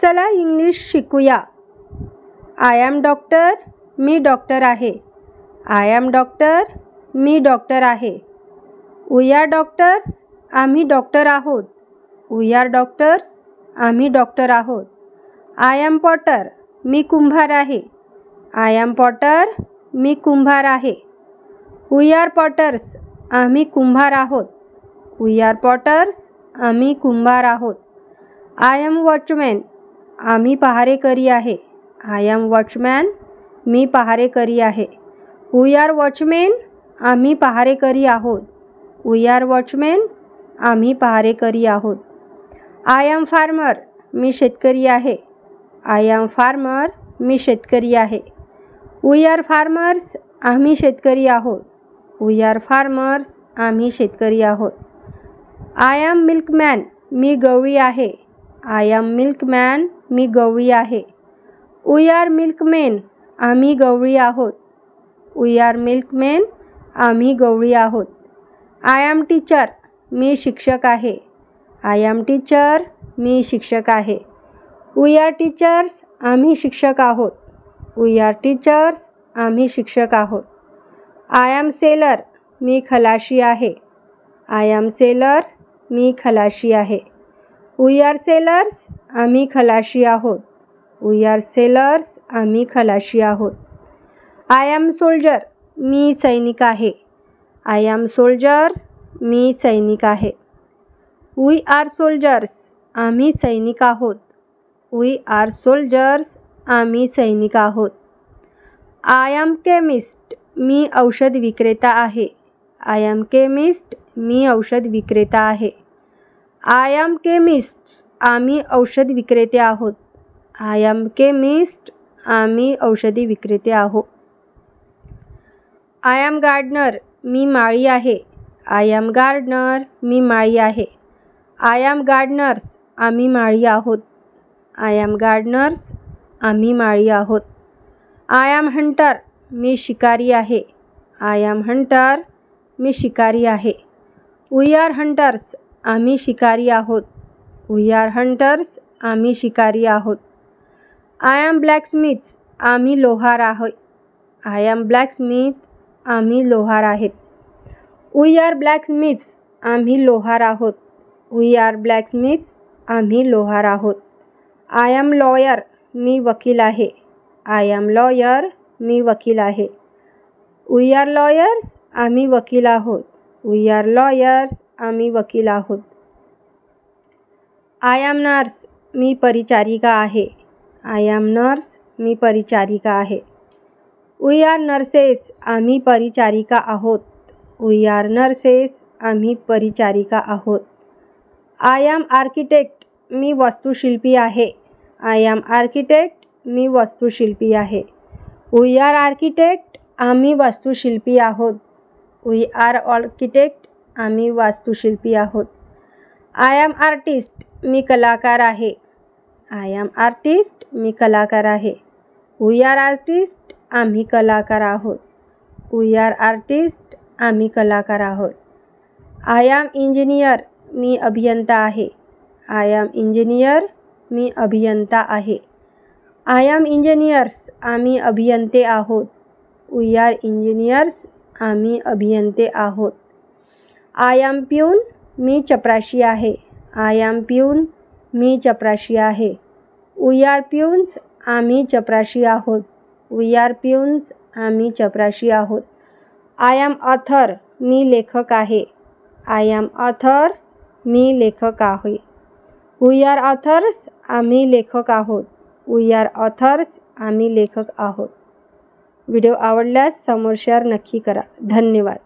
चला इंग्लिश शिकूया. I am doctor, मी डॉक्टर आहे. आय एम डॉक्टर, मी डॉक्टर आहे. वी आर डॉक्टर्स, आम्ही डॉक्टर आहोत. वी आर डॉक्टर्स, आम्ही डॉक्टर आहोत. आय एम पॉटर, मी कुंभार आहे. आय एम पॉटर, मी कुंभार आहे. वी आर पॉटर्स, आम्ही कुंभार आहोत. वी आर पॉटर्स, आम्ही कुंभार आहोत. आय एम वॉचमॅन, आम्ही पहारेकरी आहे. आय एम वॉचमॅन, मी पहारेकरी आहे. वी आर वॉचमेन, आम्ही पहारेकरी आहोत. वी आर वॉचमेन, आम्ही पहारेकरी आहोत. आय एम फार्मर, मी शेतकरी आहे. आय एम फार्मर, मी शेतकरी आहे. वी आर फार्मर्स, आम्ही शेतकरी आहोत. वी आर फार्मर्स, आम्ही शेतकरी आहोत. आय एम मिल्कमॅन, मी गवळी आहे. आय एम मिल्कमॅन, मी गवळी आहे. वी आर मिल्कमेन, आम्ही गवळी आहोत. वी आर मिल्कमेन, आम्ही गवळी आहोत. आय एम टीचर, मी शिक्षक आहे. आय एम टीचर, मी शिक्षक आहे. वी आर टीचर्स, आम्ही शिक्षक आहोत. वी आर टीचर्स, आम्ही शिक्षक आहोत. आय एम सेलर, मी खलाशी आहे. आय एम सेलर, मी खलाशी आहे. वी आर सेलर्स, आम्ही खलाशी आहोत. वी आर सेलर्स, आम्ही खलाशी आहोत. आय एम सोल्जर, मी सैनिक आहे. आय एम सोल्जर्स, मी सैनिक आहे. वी आर सोल्जर्स, आम्ही सैनिक आहोत. वी आर सोल्जर्स, आम्ही सैनिक आहोत. आय एम केमिस्ट, मी औषध विक्रेता आहे. आय एम केमिस्ट, मी औषध विक्रेता आहे. आय एम केमिस्ट्स, आम्ही औषध विक्रेते आहोत. आय एम केमिस्ट, आम्ही औषधी विक्रेते आहोत. आय एम गार्डनर, मी माळी आहे. आय एम गार्डनर, मी माळी आहे. आय एम गार्डनर्स, आम्ही माळी आहोत. आय एम गार्डनर्स, आम्ही माळी आहोत. आय एम हंटर, मी शिकारी आहे. आय एम हंटर, मी शिकारी आहे. वी आर हंटर्स, आम्ही शिकारी आहोत. वी आर हंटर्स, आम्ही शिकारी आहोत. आय एम ब्लॅकस्मिथ्स, आम्ही लोहार आहोत. आय एम ब्लॅकस्मिथ, आम्ही लोहार आहेत. वी आर ब्लॅकस्मिथ्स, आम्ही लोहार आहोत. वी आर ब्लॅकस्मिथ्स, आम्ही लोहार आहोत. आय एम लॉयर, मी वकील आहे. आय एम लॉयर, मी वकील आहे. वी आर लॉयर्स, आम्ही वकील आहोत. वी आर लॉयर्स, आम्ही वकील आहोत. आय एम नर्स, मी परिचारिका आहे. आय एम नर्स, मी परिचारिका आहे. वी आर नर्सेस, आम्ही परिचारिका आहोत. वी आर नर्सेस, आम्ही परिचारिका आहोत. आय एम आर्किटेक्ट, मी वास्तुशिल्पी आहे. आय एम आर्किटेक्ट, मी वास्तुशिल्पी आहे. वी आर आर्किटेक्ट, आम्ही वास्तुशिल्पी आहोत. वी आर आर्किटेक्ट, आम्ही वास्तुशिल्पी आहोत. आय एम आर्टिस्ट, मी कलाकार आहे. आय एम आर्टिस्ट, मी कलाकार आहे. वी आर आर्टिस्ट, आम्ही कलाकार आहोत. वी आर आर्टिस्ट, आम्ही कलाकार आहोत. आय एम इंजिनियर, मी अभियंता आहे. आय एम इंजिनियर, मी अभियंता आहे. आय एम इंजिनियर्स, आम्ही अभियंते आहोत. वी आर इंजिनियर्स, आम्ही अभियंते आहोत. आय एम प्यून, मी चपराशी आहे. आय एम प्यून, मी चपराशी आहे. वी आर प्यून्स, आम्ही चपराशी आहोत. वी आर प्यून्स, आम्ही चपराशी आहोत. आय एम ऑथर, मी लेखक आहे. आय एम ऑथर, मी लेखक आहे. वी आर ऑथर्स, आम्ही लेखक आहोत. वी आर ऑथर्स, आम्ही लेखक आहोत. व्हिडिओ आवडल्यास समोर शेअर नक्की करा. धन्यवाद.